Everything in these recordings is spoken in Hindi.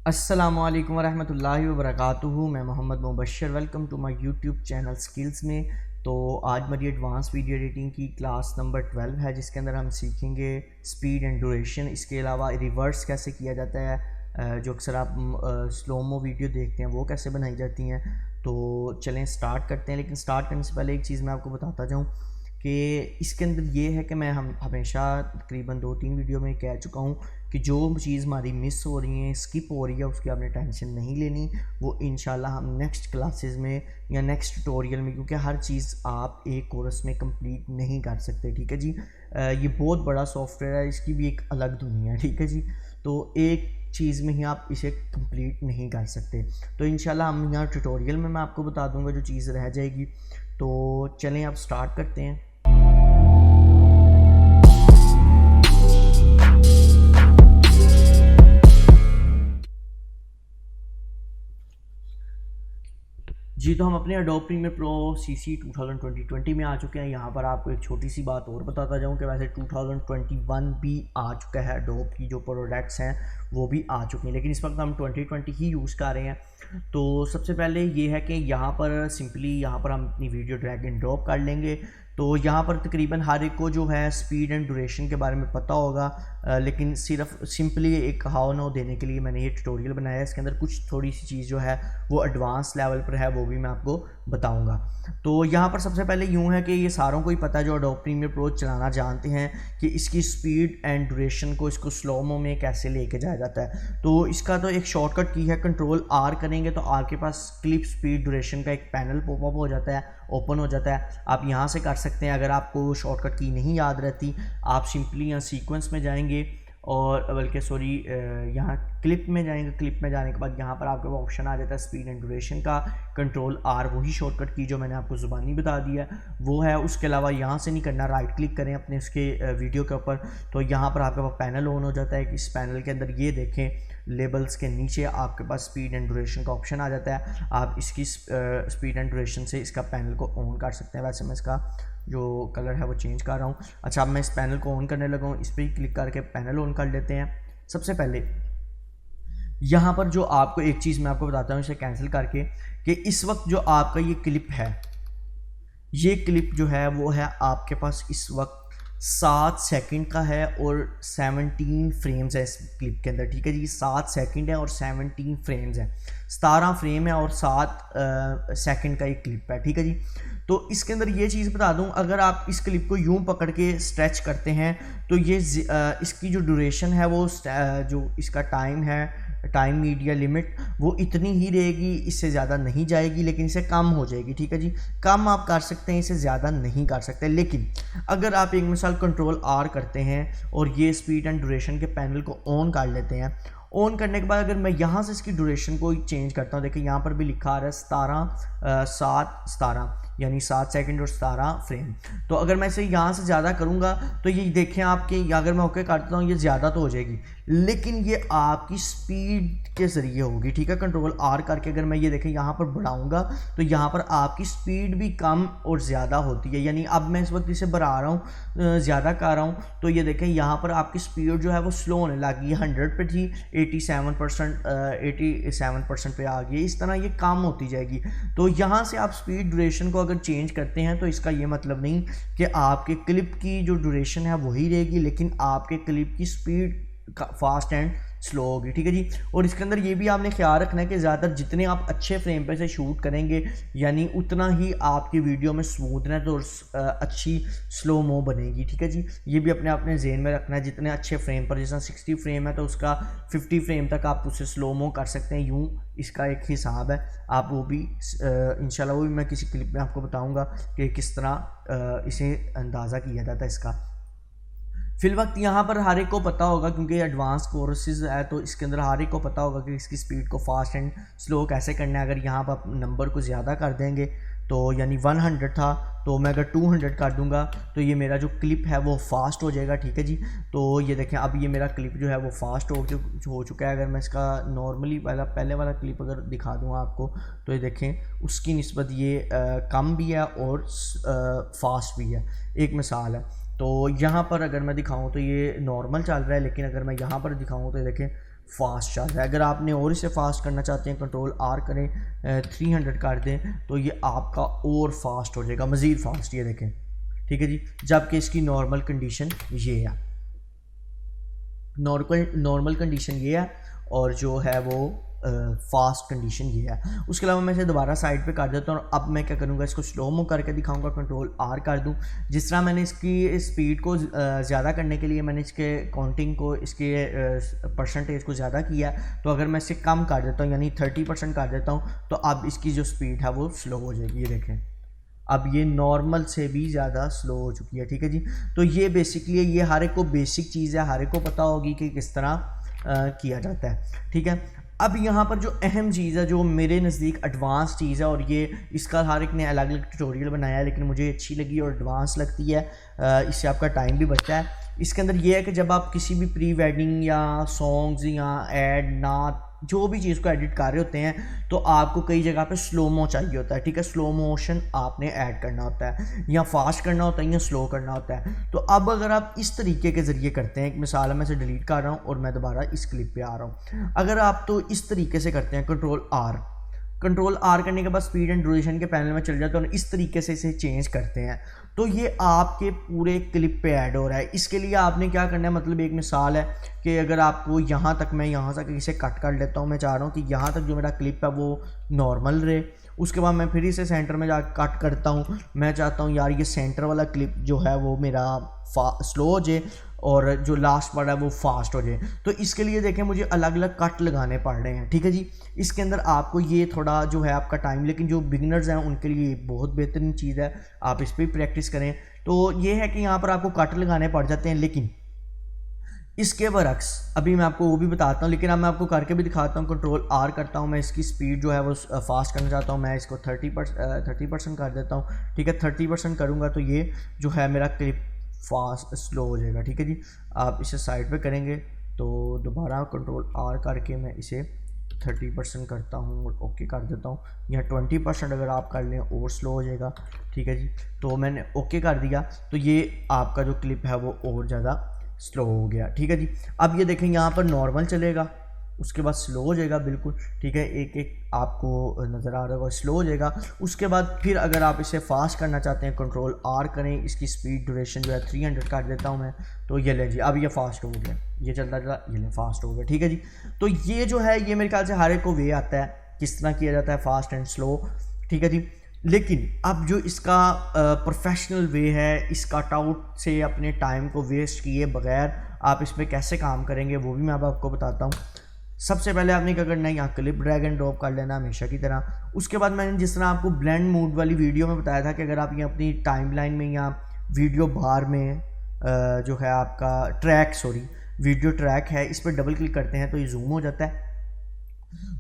अस्सलामुअलैकुम वरहमतुल्लाहि वबरकातुहू। मैं Mohammad Mubashir, welcome to my YouTube channel skills में। तो आज मेरी एडवांस वीडियो एडिटिंग की क्लास नंबर 12 है, जिसके अंदर हम सीखेंगे स्पीड एंड ड्यूरेशन। इसके अलावा रिवर्स कैसे किया जाता है, जो अक्सर आप स्लोमो वीडियो देखते हैं वो कैसे बनाई जाती हैं। तो चलें स्टार्ट करते हैं। लेकिन स्टार्ट करने से पहले एक चीज़ मैं आपको बताता जाऊँ कि इसके अंदर ये है कि मैं हम हमेशा तकरीबन 2-3 वीडियो में कह चुका हूँ कि जो चीज़ हमारी मिस हो रही है, स्किप हो रही है, उसकी आपने टेंशन नहीं लेनी। वो इंशाल्लाह हम नेक्स्ट क्लासेस में या नेक्स्ट ट्यूटोरियल में, क्योंकि हर चीज़ आप एक कोर्स में कंप्लीट नहीं कर सकते, ठीक है जी। ये बहुत बड़ा सॉफ्टवेयर है, इसकी भी एक अलग दुनिया है, ठीक है जी। तो एक चीज़ में ही आप इसे कंप्लीट नहीं कर सकते। तो इंशाल्लाह हम यहाँ ट्यूटोरियल में मैं आपको बता दूँगा जो चीज़ रह जाएगी। तो चलें अब स्टार्ट करते हैं। जी, तो हम अपने एडोब प्रीमियर प्रो सीसी 2020 में आ चुके हैं। यहाँ पर आपको एक छोटी सी बात और बताता जाऊँ कि वैसे 2021 भी आ चुका है, एडोब की जो प्रोडक्ट्स हैं वो भी आ चुके हैं, लेकिन इस वक्त हम 2020 ही यूज़ कर रहे हैं। तो सबसे पहले ये है कि यहाँ पर सिंपली यहाँ पर हम अपनी वीडियो ड्रैग एंड ड्रॉप कर लेंगे। तो यहाँ पर तकरीबन हर एक को जो है स्पीड एंड ड्यूरेशन के बारे में पता होगा, लेकिन सिर्फ सिंपली एक हाउ नो देने के लिए मैंने ये ट्यूटोरियल बनाया है। इसके अंदर कुछ थोड़ी सी चीज़ जो है वो एडवांस लेवल पर है, वो भी मैं आपको बताऊंगा। तो यहाँ पर सबसे पहले यूँ है कि ये सारों को ही पता है जो एडोब प्रीमियर प्रो चलाना जानते हैं कि इसकी स्पीड एंड ड्यूरेशन को, इसको स्लोमो में कैसे लेके जाया जाता है। तो इसका तो एक शॉर्टकट की है, कंट्रोल आर करेंगे तो आपके पास क्लिप स्पीड ड्यूरेशन का एक पैनल पॉपअप हो जाता है, ओपन हो जाता है। आप यहाँ से कर सकते हैं। अगर आपको शॉर्टकट की नहीं याद रहती, आप सिंपली यहाँ सीक्वेंस में जाएंगे और बल्कि सॉरी यहाँ क्लिप में जाएंगे। क्लिप में जाने के बाद यहाँ पर आपके पास ऑप्शन आ जाता है स्पीड एंड ड्यूरेशन का, कंट्रोल आर, वही शॉर्टकट की जो मैंने आपको ज़ुबानी बता दिया वो है। उसके अलावा यहाँ से नहीं करना, राइट क्लिक करें अपने उसके वीडियो के ऊपर, तो यहाँ पर आपके पास पैनल ऑन हो जाता है। कि इस पैनल के अंदर ये देखें, लेबल्स के नीचे आपके पास स्पीड एंड ड्यूरेशन का ऑप्शन आ जाता है। आप इसकी स्पीड एंड ड्यूरेशन से इसका पैनल को ऑन कर सकते हैं। वैसे मैं इसका जो कलर है वो चेंज कर रहा हूँ। अच्छा, अब मैं इस पैनल को ऑन करने लगा हूँ, इस पर ही क्लिक करके पैनल ऑन कर लेते हैं। सबसे पहले यहाँ पर जो आपको एक चीज़ मैं आपको बताता हूँ, इसे कैंसिल करके, कि इस वक्त जो आपका ये क्लिप है, ये क्लिप जो है वो है आपके पास इस वक्त 7 सेकंड का है और 17 फ्रेम्स है इस क्लिप के अंदर, ठीक है जी। 7 सेकंड है और 17 फ्रेम्स है, 17 फ्रेम है और 7 सेकंड का एक क्लिप है, ठीक है जी। तो इसके अंदर ये चीज़ बता दूं, अगर आप इस क्लिप को यूं पकड़ के स्ट्रेच करते हैं तो ये इसकी जो ड्यूरेशन है वो जो इसका टाइम है, टाइम मीडिया लिमिट, वो इतनी ही रहेगी, इससे ज़्यादा नहीं जाएगी, लेकिन इससे कम हो जाएगी, ठीक है जी। कम आप कर सकते हैं, इससे ज़्यादा नहीं कर सकते। लेकिन अगर आप एक मिसाल कंट्रोल आर करते हैं और ये स्पीड एंड ड्यूरेशन के पैनल को ऑन कर लेते हैं, ऑन करने के बाद अगर मैं यहाँ से इसकी ड्यूरेशन को चेंज करता हूँ, देखिए यहाँ पर भी लिखा आ रहा है 17 यानी 7 सेकंड और 17 फ्रेम। तो अगर मैं इसे यहाँ से ज़्यादा करूँगा तो ये देखें आपके, अगर मैं ओके करता हूँ ये ज़्यादा तो हो जाएगी, लेकिन ये आपकी स्पीड के ज़रिए होगी, ठीक है। कंट्रोल आर करके अगर मैं ये देखें यहाँ पर बढ़ाऊँगा तो यहाँ पर आपकी स्पीड भी कम और ज़्यादा होती है। यानी अब मैं इस वक्त इसे बढ़ा रहा हूँ, ज़्यादा कर रहा हूँ, तो ये देखें यहाँ पर आपकी स्पीड जो है वो स्लो होने लगी। 100 पे थी, 87% पे आ गई। इस तरह ये कम होती जाएगी। तो यहाँ से आप स्पीड ड्यूरेशन को अगर चेंज करते हैं तो इसका ये मतलब नहीं कि आपके क्लिप की जो ड्यूरेशन है वही रहेगी, लेकिन आपके क्लिप की स्पीड फास्ट एंड स्लो होगी, ठीक है जी। और इसके अंदर ये भी आपने ख्याल रखना है कि ज़्यादातर जितने आप अच्छे फ्रेम पे से शूट करेंगे, यानी उतना ही आपकी वीडियो में स्मूथनेस और अच्छी स्लो मो बनेगी, ठीक है जी। ये भी अपने जेन में रखना है। जितने अच्छे फ्रेम पर, जैसा 60 फ्रेम है तो उसका 50 फ्रेम तक आप उसे स्लो मो कर सकते हैं, यूँ इसका एक हिसाब है। आप वो भी इंशाल्लाह वो भी मैं किसी क्लिप में आपको बताऊँगा कि किस तरह इसे अंदाज़ा किया जाता है इसका। फिल वक्त यहाँ पर हर एक को पता होगा, क्योंकि एडवांस कोर्सेज है तो इसके अंदर हर एक को पता होगा कि इसकी स्पीड को फास्ट एंड स्लो कैसे करना है। अगर यहाँ पर नंबर को ज़्यादा कर देंगे तो यानी 100 था, तो मैं अगर 200 कर दूंगा तो ये मेरा जो क्लिप है वो फास्ट हो जाएगा, ठीक है जी। तो ये देखें अब ये मेरा क्लिप जो है वो फास्ट हो चुका है। अगर मैं इसका नॉर्मली पहले वाला क्लिप अगर दिखा दूँ आपको, तो ये देखें उसकी निस्बत ये कम भी है और फास्ट भी है। एक मिसाल है, तो यहाँ पर अगर मैं दिखाऊं तो ये नॉर्मल चल रहा है, लेकिन अगर मैं यहाँ पर दिखाऊं तो देखें फास्ट चल रहा है। अगर आपने और इसे फास्ट करना चाहते हैं, कंट्रोल आर करें, 300 कर दें, तो ये आपका और फास्ट हो जाएगा, मज़ीद फास्ट। ये देखें, ठीक है जी। जबकि इसकी नॉर्मल कंडीशन ये है, नॉर्मल कंडीशन ये है, और जो है वो फास्ट कंडीशन ये है। उसके अलावा मैं इसे दोबारा साइड पे कर देता हूँ। और अब मैं क्या करूँगा, इसको स्लो मो करके दिखाऊंगा, कंट्रोल आर कर दूँ। जिस तरह मैंने इसकी स्पीड को ज़्यादा करने के लिए मैंने इसके काउंटिंग को, इसके परसेंटेज को ज़्यादा किया, तो अगर मैं इसे कम कर देता हूँ, यानी 30% कर देता हूँ, तो अब इसकी जो स्पीड है वो स्लो हो जाएगी। ये देखें, अब ये नॉर्मल से भी ज़्यादा स्लो हो चुकी है, ठीक है जी। तो ये बेसिकली ये हर एक को बेसिक चीज़ है, हर एक को पता होगी कि किस तरह किया जाता है, ठीक है। अब यहाँ पर जो अहम चीज़ है, जो मेरे नज़दीक एडवांस चीज़ है, और ये इसका हर एक ने अलग अलग ट्यूटोरियल बनाया है, लेकिन मुझे अच्छी लगी और एडवांस लगती है, इससे आपका टाइम भी बचता है। इसके अंदर ये है कि जब आप किसी भी प्री वेडिंग या सॉन्ग्स या एड नात जो भी चीज़ को एडिट कर रहे होते हैं, तो आपको कई जगह पे स्लो मो चाहिए होता है, ठीक है। स्लो मोशन आपने ऐड करना होता है, या फास्ट करना होता है, या स्लो करना होता है। तो अब अगर आप इस तरीके के ज़रिए करते हैं, एक मिसाल है, मैं इसे डिलीट कर रहा हूँ और मैं दोबारा इस क्लिप पे आ रहा हूँ। अगर आप तो इस तरीके से करते हैं, कंट्रोल आर करने के बाद स्पीड एंड ड्यूरेशन के पैनल में चल जाते हैं और इस तरीके से इसे चेंज करते हैं, तो ये आपके पूरे क्लिप पे ऐड हो रहा है। इसके लिए आपने क्या करना है, मतलब एक मिसाल है कि अगर आपको यहाँ तक, मैं यहाँ से इसे कट कर लेता हूँ, मैं चाह रहा हूँ कि यहाँ तक जो मेरा क्लिप है वो नॉर्मल रहे। उसके बाद मैं फिर इसे सेंटर में जा कट करता हूँ। मैं चाहता हूँ यार ये सेंटर वाला क्लिप जो है वो मेरा स्लो हो जाए और जो लास्ट पार्ट है वो फास्ट हो जाए। तो इसके लिए देखें मुझे अलग अलग कट लगाने पड़ रहे हैं, ठीक है जी। इसके अंदर आपको ये थोड़ा जो है आपका टाइम, लेकिन जो बिगिनर्स हैं उनके लिए बहुत बेहतरीन चीज़ है, आप इस पर प्रैक्टिस करें। तो ये है कि यहाँ पर आपको कट लगाने पड़ जाते हैं, लेकिन इसके बरक्स अभी मैं आपको वो भी बताता हूँ, लेकिन अब मैं आपको करके भी दिखाता हूँ। कंट्रोल आर करता हूँ, मैं इसकी स्पीड जो है वो फास्ट करना चाहता हूँ, मैं इसको 30% कर देता हूँ, ठीक है। 30% करूँगा तो ये जो है मेरा क्लिप फास्ट स्लो हो जाएगा, ठीक है जी। आप इसे साइड पे करेंगे तो दोबारा कंट्रोल आर करके मैं इसे 30% करता हूँ और ओके कर देता हूँ। यहाँ 20% अगर आप कर लें और स्लो हो जाएगा, ठीक है जी। तो मैंने ओके कर दिया, तो ये आपका जो क्लिप है वो और ज़्यादा स्लो हो गया, ठीक है जी। अब ये देखें यहाँ पर नॉर्मल चलेगा, उसके बाद स्लो हो जाएगा, बिल्कुल ठीक है, एक एक आपको नज़र आ रहा होगा, स्लो हो जाएगा। उसके बाद फिर अगर आप इसे फास्ट करना चाहते हैं, कंट्रोल आर करें, इसकी स्पीड ड्यूरेशन जो है 300 कर देता हूँ मैं, तो ये ले जी, अब ये फास्ट हो गया, ये चलता चला, ये ले फास्ट हो गया, ठीक है जी। तो ये जो है ये मेरे ख्याल से हर एक को वे आता है किस तरह किया जाता है फास्ट एंड स्लो, ठीक है जी। लेकिन अब जो इसका प्रोफेशनल वे है, इस कट आउट से अपने टाइम को वेस्ट किए बगैर आप इसमें कैसे काम करेंगे वो भी मैं अब आपको बताता हूँ। सबसे पहले आपने क्या करना है, यहाँ क्लिप ड्रैग एंड ड्रॉप कर लेना हमेशा की तरह। उसके बाद मैंने जिस तरह आपको ब्लेंड मूड वाली वीडियो में बताया था कि अगर आप ये अपनी टाइमलाइन में या वीडियो बार में जो है आपका वीडियो ट्रैक है, इस पर डबल क्लिक करते हैं तो ये जूम हो जाता है।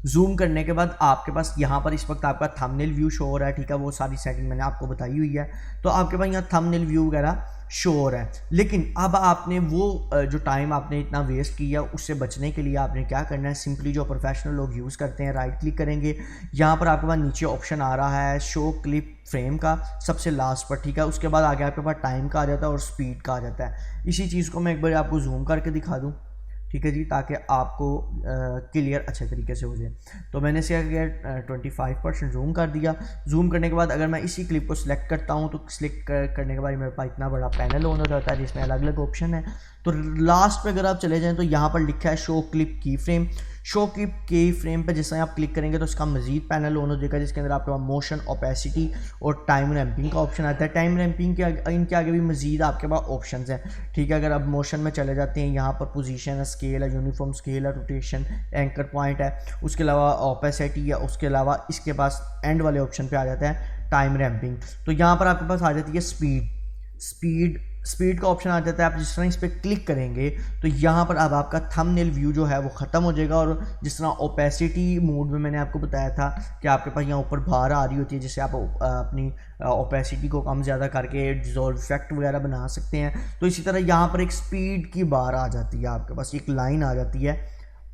जूम करने के बाद आपके पास यहाँ पर इस वक्त आपका थंबनेल व्यू शो हो रहा है, ठीक है, वो सारी सेटिंग मैंने आपको बताई हुई है। तो आपके पास यहाँ थंबनेल व्यू वगैरह शो हो रहा है। लेकिन अब आपने वो जो टाइम आपने इतना वेस्ट किया उससे बचने के लिए आपने क्या करना है, सिंपली जो प्रोफेशनल लोग यूज़ करते हैं, राइट क्लिक करेंगे, यहाँ पर आपके पास नीचे ऑप्शन आ रहा है शो क्लिप फ्रेम का सबसे लास्ट पर, ठीक है। उसके बाद आगे आपके पास टाइम का आ जाता है और स्पीड का आ जाता है। इसी चीज़ को मैं एक बार आपको जूम करके दिखा दूँ, ठीक है जी, ताकि आपको क्लियर अच्छे तरीके से हो जाए। तो मैंने इसे क्या किया, 25% जूम कर दिया। जूम करने के बाद अगर मैं इसी क्लिप को सिलेक्ट करता हूँ तो सिलेक्ट करने के बाद मेरे पास इतना बड़ा पैनल ऑन हो जाता है जिसमें अलग अलग ऑप्शन है। तो लास्ट पे अगर आप चले जाएँ तो यहाँ पर लिखा है शो क्लिप की फ्रेम। शो क्लिप की फ्रेम पे जैसे आप क्लिक करेंगे तो इसका मजीद पैनल ऑन हो जाएगा जिसके अंदर आपके पास मोशन, ओपेसिटी और टाइम रैंपिंग का ऑप्शन आता है। टाइम रैंपिंग के इनके आगे भी मजीद आपके पास ऑप्शंस हैं, ठीक है। अगर आप मोशन में चले जाते हैं, यहाँ पर पोजीशन है, स्केल है, यूनिफॉर्म स्केल है, रोटेशन, एंकर पॉइंट है, उसके अलावा ओपेसिटी है, उसके अलावा इसके पास एंड वाले ऑप्शन पे आ जाता है टाइम रैंपिंग। तो यहाँ पर आपके पास आ जाती है स्पीड का ऑप्शन आ जाता है। आप जिस तरह इस पर क्लिक करेंगे तो यहाँ पर अब आपका थंबनेल व्यू जो है वो ख़त्म हो जाएगा। और जिस तरह ओपेसिटी मोड में मैंने आपको बताया था कि आपके पास यहाँ ऊपर बार आ रही होती है जिससे आप अपनी ओपेसिटी को कम ज़्यादा करके डिज़ोल्व इफेक्ट वगैरह बना सकते हैं, तो इसी तरह यहाँ पर एक स्पीड की बार आ जाती है, आपके पास एक लाइन आ जाती है।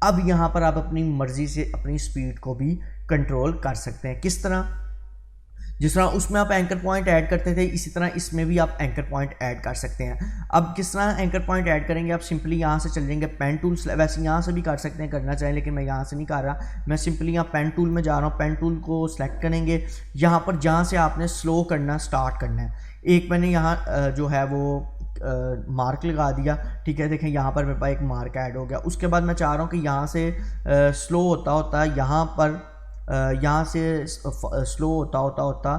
अब यहाँ पर आप अपनी मर्ज़ी से अपनी स्पीड को भी कंट्रोल कर सकते हैं। किस तरह, जिस तरह उसमें आप एंकर पॉइंट ऐड करते थे, इसी तरह इसमें भी आप एंकर पॉइंट ऐड कर सकते हैं। अब किस तरह एंकर पॉइंट ऐड करेंगे, आप सिंपली यहाँ से चल जाएंगे पेन टूल, वैसे यहाँ से भी कर सकते हैं करना चाहें, लेकिन मैं यहाँ से नहीं कर रहा, मैं सिंपली यहाँ पेन टूल में जा रहा हूँ। पेन टूल को सिलेक्ट करेंगे, यहाँ पर जहाँ से आपने स्लो करना स्टार्ट करना है, एक मैंने यहाँ जो है वो मार्क लगा दिया, ठीक है। देखें यहाँ पर मेरे पास एक मार्क ऐड हो गया। उसके बाद मैं चाह रहा हूँ कि यहाँ से स्लो होता यहाँ पर यहाँ से स्लो होता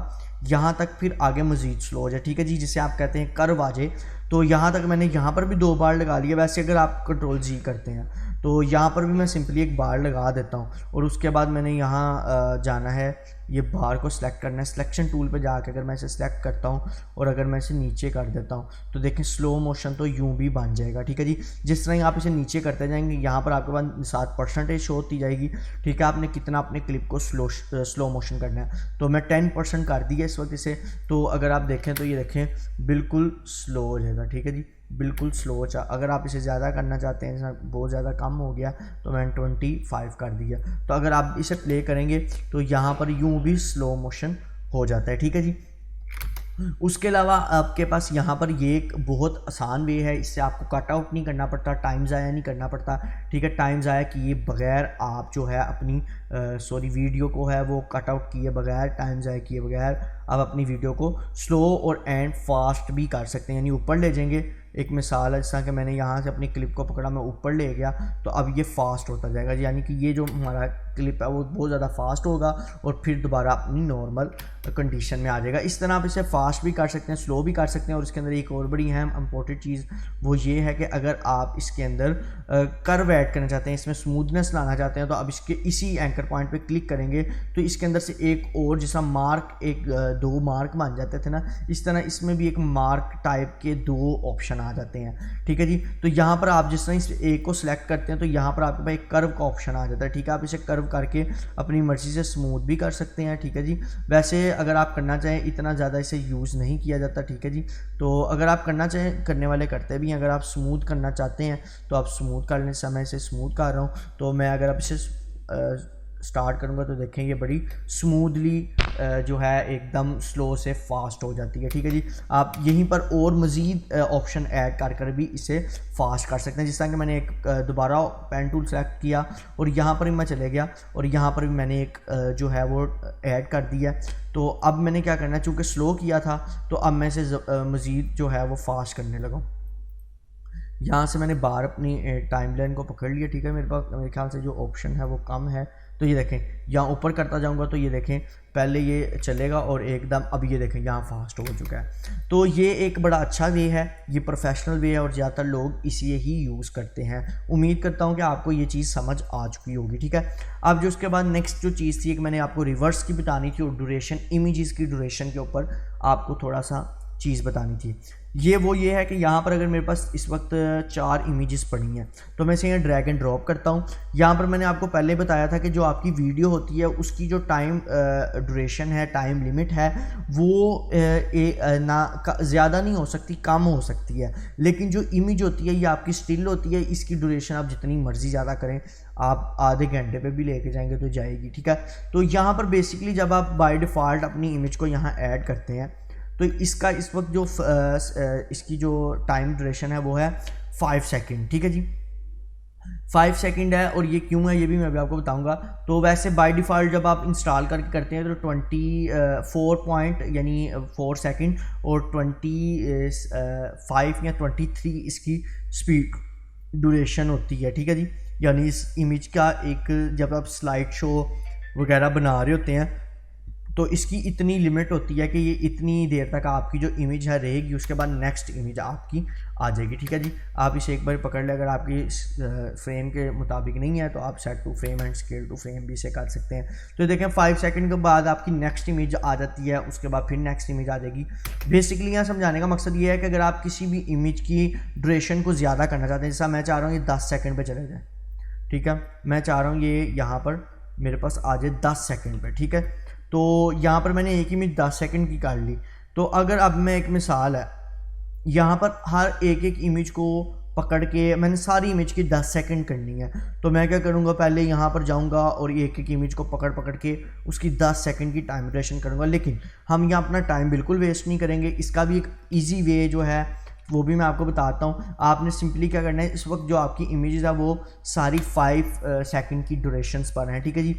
यहाँ तक, फिर आगे मज़ीद स्लो हो जाए, ठीक है जी, जिसे आप कहते हैं कर्व आ जाए। तो यहाँ तक मैंने यहाँ पर भी 2 बार लगा लिया। वैसे अगर आप कंट्रोल जी करते हैं तो यहाँ पर भी मैं सिंपली 1 बार लगा देता हूँ, और उसके बाद मैंने यहाँ जाना है, ये बार को सिलेक्ट करना है। सिलेक्शन टूल पे जाकर अगर मैं इसे सिलेक्ट करता हूँ और अगर मैं इसे नीचे कर देता हूँ तो देखें स्लो मोशन तो यूँ भी बन जाएगा, ठीक है जी। जिस तरह आप इसे नीचे करते जाएंगे, यहाँ पर आपके पास 7% शो होती जाएगी, ठीक है। आपने कितना अपने क्लिप को स्लो मोशन करना है, तो मैं 10% कर दिया इस वक्त इसे। तो अगर आप देखें तो ये देखें बिल्कुल स्लो हो जाएगा, ठीक है जी, बिल्कुल स्लो। अगर आप इसे ज़्यादा करना चाहते हैं, बहुत ज़्यादा कम हो गया, तो मैंने 25 कर दिया। तो अगर आप इसे प्ले करेंगे तो यहाँ पर यूँ भी स्लो मोशन हो जाता है, ठीक है जी। उसके अलावा आपके पास यहाँ पर ये एक बहुत आसान वे है, इससे आपको कट आउट नहीं करना पड़ता, टाइम ज़ाया नहीं करना पड़ता, ठीक है। टाइम ज़ाया किए बगैर आप जो है अपनी वीडियो को है वो कट आउट किए बगैर, टाइम ज़ाया किए बगैर आप अपनी वीडियो को स्लो और एंड फास्ट भी कर सकते हैं। यानी ऊपर ले जाएंगे, एक मिसाल है जिस तरह कि मैंने यहाँ से अपनी क्लिप को पकड़ा, मैं ऊपर ले गया, तो अब ये फास्ट होता जाएगा, यानी कि ये जो हमारा क्लिप है वो बहुत ज़्यादा फास्ट होगा और फिर दोबारा अपनी नॉर्मल कंडीशन में आ जाएगा। इस तरह आप इसे फास्ट भी कर सकते हैं, स्लो भी कर सकते हैं। और इसके अंदर एक और बड़ी अहम इंपॉर्टेंट चीज़ वो ये है कि अगर आप इसके अंदर कर्व ऐड करना चाहते हैं, इसमें स्मूथनेस लाना चाहते हैं, तो आप इसके इसी एंकर पॉइंट पे क्लिक करेंगे तो इसके अंदर से एक और जैसा मार्क, एक 2 मार्क बन जाते थे ना, इस तरह इसमें भी एक मार्क टाइप के 2 ऑप्शन आ जाते हैं, ठीक है जी। तो यहाँ पर आप जिस तरह इस एक को सिलेक्ट करते हैं तो यहाँ पर आपके पास एक कर्व का ऑप्शन आ जाता है, ठीक है। आप इसे कर्व करके अपनी मर्जी से स्मूथ भी कर सकते हैं, ठीक है जी। वैसे अगर आप करना चाहें, इतना ज़्यादा इसे यूज़ नहीं किया जाता, ठीक है जी। तो अगर आप करना चाहें, करने वाले करते भी हैं, अगर आप स्मूथ करना चाहते हैं तो आप स्मूथ करने समय से स्मूथ कर रहा हूँ। तो मैं अगर आप इसे स्टार्ट करूँगा तो देखें ये बड़ी स्मूथली जो है एकदम स्लो से फास्ट हो जाती है, ठीक है जी। आप यहीं पर और मज़ीद ऑप्शन ऐड कर भी इसे फास्ट कर सकते हैं। जिस तरह कि मैंने एक दोबारा पेन टूल सेलेक्ट किया और यहाँ पर भी मैं चले गया और यहाँ पर भी मैंने एक जो है वो ऐड कर दिया। तो अब मैंने क्या करना है, चूँकि स्लो किया था तो अब मैं इसे मज़ीद जो है वो फास्ट करने लगा। यहाँ से मैंने बार अपनी टाइमलाइन को पकड़ लिया, ठीक है। मेरे पास मेरे ख्याल से जो ऑप्शन है वो कम है, तो ये देखें यहाँ ऊपर करता जाऊँगा तो ये देखें पहले ये चलेगा और एकदम अब ये देखें यहाँ फास्ट हो चुका है। तो ये एक बड़ा अच्छा वे है, ये प्रोफेशनल वे है और ज़्यादातर लोग इसे ही यूज़ करते हैं। उम्मीद करता हूँ कि आपको ये चीज़ समझ आ चुकी होगी, ठीक है। अब जो उसके बाद नेक्स्ट जो चीज़ थी, एक मैंने आपको रिवर्स की बतानी थी और ड्यूरेशन, इमेजेस की ड्यूरेशन के ऊपर आपको थोड़ा सा चीज़ बतानी थी। ये है कि यहाँ पर अगर मेरे पास इस वक्त 4 इमेजेस पड़ी हैं तो मैं इसे यहाँ ड्रैग एंड ड्रॉप करता हूँ। यहाँ पर मैंने आपको पहले बताया था कि जो आपकी वीडियो होती है उसकी जो टाइम ड्यूरेशन है, टाइम लिमिट है, वो ना ज़्यादा नहीं हो सकती, कम हो सकती है। लेकिन जो इमेज होती है ये आपकी स्टिल होती है, इसकी ड्यूरेशन आप जितनी मर्जी ज़्यादा करें, आप आधे घंटे पे भी लेके जाएंगे तो जाएगी, ठीक है। तो यहाँ पर बेसिकली जब आप बाय डिफ़ॉल्ट अपनी इमेज को यहाँ ऐड करते हैं तो इसका इस वक्त जो इसकी जो टाइम ड्यूरेशन है वो है 5 सेकंड, ठीक है जी। 5 सेकंड है और ये क्यों है ये भी मैं अभी आपको बताऊंगा। तो वैसे बाय डिफ़ॉल्ट जब आप इंस्टॉल करके करते हैं तो 24 पॉइंट यानी 4 सेकंड और 25 या 23 इसकी स्पीड ड्यूरेशन होती है, ठीक है जी। यानी इस इमेज का एक जब आप स्लाइड शो वगैरह बना रहे होते हैं तो इसकी इतनी लिमिट होती है कि ये इतनी देर तक आपकी जो इमेज है रहेगी, उसके बाद नेक्स्ट इमेज आपकी आ जाएगी, ठीक है जी। आप इसे एक बार पकड़ लें, अगर आपकी फ्रेम के मुताबिक नहीं है तो आप set to frame and scale to frame भी इसे कर सकते हैं। तो देखें 5 सेकंड के बाद आपकी नेक्स्ट इमेज आ जाती है, उसके बाद फिर नेक्स्ट इमेज आ जाएगी। बेसिकली यहाँ समझाने का मकसद ये है कि अगर आप किसी भी इमेज की ड्यूरेशन को ज़्यादा करना चाहते हैं, जैसा मैं चाह रहा हूँ ये 10 सेकंड पर चले जाए, ठीक है। मैं चाह रहा हूँ ये यहाँ पर मेरे पास आ जाए 10 सेकंड पर, ठीक है। तो यहाँ पर मैंने एक इमेज 10 सेकंड की कर ली। तो अगर अब मैं एक मिसाल है यहाँ पर हर एक इमेज को पकड़ के मैंने सारी इमेज की 10 सेकंड करनी है। तो मैं क्या करूँगा, पहले यहाँ पर जाऊँगा और एक एक इमेज को पकड़ पकड़ के उसकी 10 सेकंड की टाइम ड्यूरेशन करूँगा। लेकिन हम यहाँ अपना टाइम बिल्कुल वेस्ट नहीं करेंगे। इसका भी एक ईजी वे जो है वो भी मैं आपको बताता हूँ। आपने सिंपली क्या करना है, इस वक्त जो आपकी इमेजेस है वो सारी 5 सेकंड की ड्यूरेशंस पर हैं, ठीक है जी।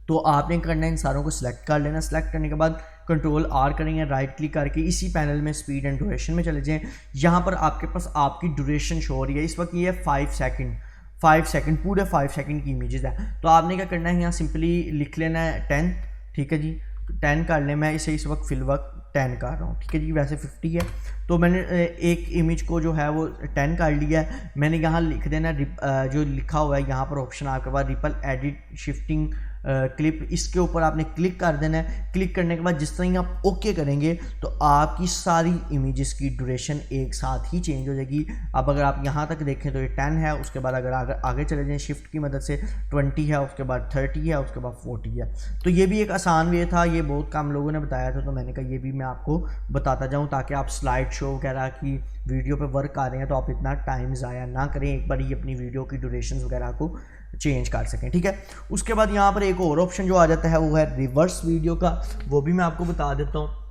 तो आपने करना है इन सारों को सिलेक्ट कर लेना। सेलेक्ट करने के बाद कंट्रोल आर करेंगे, राइट क्लिक करके इसी पैनल में स्पीड एंड ड्यूरेशन में चले जाएं। यहाँ पर आपके पास आपकी ड्यूरेशन शो हो रही है, इस वक्त ये है 5 सेकंड पूरे 5 सेकंड की इमेजेस है। तो आपने क्या करना है, यहाँ सिंपली लिख लेना है 10, ठीक है जी। 10 कर लें, मैं इसे इस वक्त फिलवक्त 10 कर रहा हूँ, ठीक है जी। वैसे 50 है, तो मैंने एक इमेज को जो है वो 10 कर लिया है। मैंने यहाँ लिख देना जो लिखा हुआ है यहाँ पर ऑप्शन आपके पास रिपल एडिट शिफ्टिंग क्लिप, इसके ऊपर आपने क्लिक कर देना है। क्लिक करने के बाद जिस तरह ही आप ओके करेंगे तो आपकी सारी इमेजेस की ड्यूरेशन एक साथ ही चेंज हो जाएगी। अब अगर आप यहाँ तक देखें तो ये 10 है, उसके बाद अगर आगे चले जाएं शिफ्ट की मदद से 20 है, उसके बाद 30 है, उसके बाद 40 है। तो ये भी एक आसान वे था, ये बहुत कम लोगों ने बताया था, तो मैंने कहा ये भी मैं आपको बताता जाऊँ ताकि आप स्लाइड शो वगैरह की वीडियो पे वर्क कर रहे हैं तो आप इतना टाइम ज़ाया ना करें, एक बार ही अपनी वीडियो की ड्यूरेशन वगैरह को चेंज कर सकें, ठीक है। उसके बाद यहाँ पर एक और ऑप्शन जो आ जाता है वो है रिवर्स वीडियो का, वो भी मैं आपको बता देता हूँ।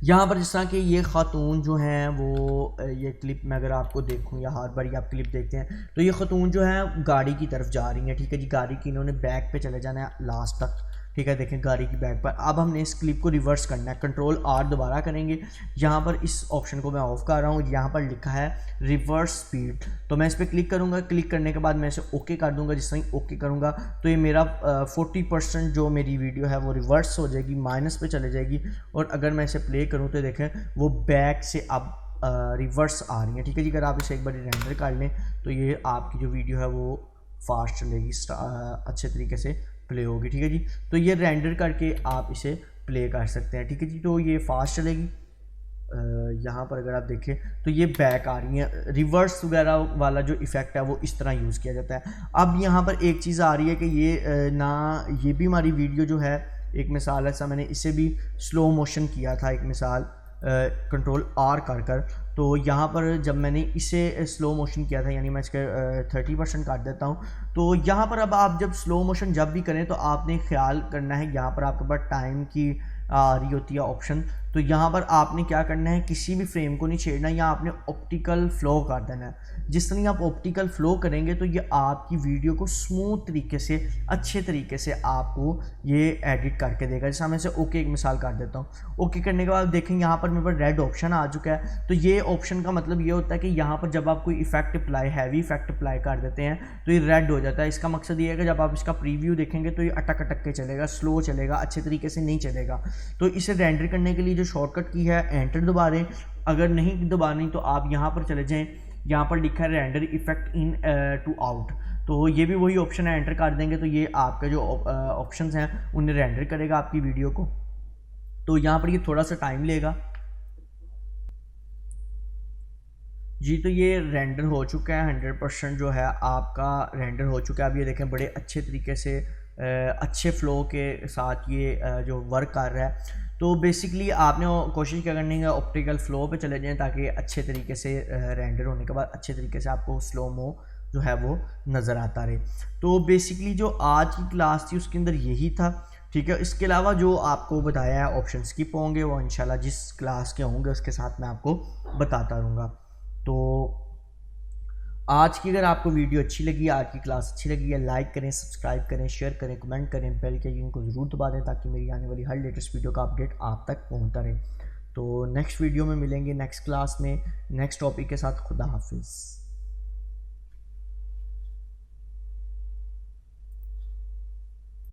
यहाँ पर जिस तरह कि ये खातून जो हैं वो ये क्लिप में अगर आपको देखूँ या हर बार आप क्लिप देखते हैं तो ये खातून जो है गाड़ी की तरफ जा रही है, ठीक है जी। गाड़ी की इन्होंने बैक पे चले जाना है लास्ट तक, ठीक है। देखें गाड़ी की बैक पर। अब हमने इस क्लिप को रिवर्स करना है, कंट्रोल आर दोबारा करेंगे। यहाँ पर इस ऑप्शन को मैं ऑफ कर रहा हूँ, यहाँ पर लिखा है रिवर्स स्पीड, तो मैं इस पर क्लिक करूँगा। क्लिक करने के बाद मैं इसे ओके कर दूँगा। जिस तरह ओके करूँगा तो ये मेरा 40% जो मेरी वीडियो है वो रिवर्स हो जाएगी, माइनस पे चले जाएगी। और अगर मैं इसे प्ले करूँ तो देखें वो बैक से अब रिवर्स आ रही है, ठीक है जी। अगर आप इसे एक बार रेंडर कर लें तो ये आपकी जो वीडियो है वो फास्ट चलेगी, अच्छे तरीके से प्ले होगी, ठीक है जी। तो ये रेंडर करके आप इसे प्ले कर सकते हैं, ठीक है जी। तो ये फास्ट चलेगी। यहाँ पर अगर आप देखें तो ये बैक आ रही है, रिवर्स वगैरह वाला जो इफ़ेक्ट है वो इस तरह यूज़ किया जाता है। अब यहाँ पर एक चीज़ आ रही है कि ये ना ये भी हमारी वीडियो जो है, एक मिसाल ऐसा मैंने इसे भी स्लो मोशन किया था, एक मिसाल कंट्रोल आर कर तो यहाँ पर जब मैंने इसे स्लो मोशन किया था, यानी मैं इसके 30% काट देता हूँ। तो यहाँ पर अब आप जब स्लो मोशन जब भी करें तो आपने ख्याल करना है, यहाँ पर आपके पास टाइम की आ रही होती है ऑप्शन, तो यहाँ पर आपने क्या करना है, किसी भी फ्रेम को नहीं छेड़ना, या आपने ऑप्टिकल फ्लो कर देना है। जिस तरह आप ऑप्टिकल फ्लो करेंगे तो ये आपकी वीडियो को स्मूथ तरीके से, अच्छे तरीके से आपको ये एडिट करके देगा। जैसे मैं इसे ओके एक मिसाल कर देता हूँ। ओके करने के बाद देखें यहाँ पर मेरे पास रेड ऑप्शन आ चुका है। तो ये ऑप्शन का मतलब ये होता है कि यहाँ पर जब आप कोई effect apply, heavy effect apply कर देते हैं तो ये रेड हो जाता है। इसका मकसद ये है कि जब आप इसका प्रीव्यू देखेंगे तो ये अटक अटक के चलेगा, स्लो चलेगा, अच्छे तरीके से नहीं चलेगा। तो इसे रेंडर करने के लिए जो शॉर्टकट की है एंटर दबा दें। अगर नहीं दबानी तो आप यहाँ पर चले जाएं, यहाँ पर लिखा है render effect in to out, तो ये भी वही ऑप्शन है, एंटर कर देंगे तो ये आपके जो ऑप्शंस हैं उन्हें रेंडर करेगा आपकी वीडियो को। तो यहाँ पर ये थोड़ा सा टाइम लेगा जी। तो ये रेंडर हो चुका है, 100% जो है आपका रेंडर हो चुका है। अब ये देखें बड़े अच्छे तरीके से अच्छे फ्लो के साथ ये जो वर्क कर रहा है। तो बेसिकली आपने कोशिश क्या करनी है, ऑप्टिकल फ्लो पे चले जाएं ताकि अच्छे तरीके से रेंडर होने के बाद अच्छे तरीके से आपको स्लो मो जो है वो नज़र आता रहे। तो बेसिकली जो आज की क्लास थी उसके अंदर यही था, ठीक है। इसके अलावा जो आपको बताया है ऑप्शन स्किप होंगे वो इंशाल्लाह जिस क्लास के होंगे उसके साथ मैं आपको बताता रहूँगा। तो आज की अगर आपको वीडियो अच्छी लगी, आज की क्लास अच्छी लगी है, लाइक करें, सब्सक्राइब करें, शेयर करें, कमेंट करें, बेल के आइकन को ज़रूर दबा दें ताकि मेरी आने वाली हर लेटेस्ट वीडियो का अपडेट आप तक पहुंचता रहे। तो नेक्स्ट वीडियो में मिलेंगे, नेक्स्ट क्लास में नेक्स्ट टॉपिक के साथ। खुदा हाफिज़।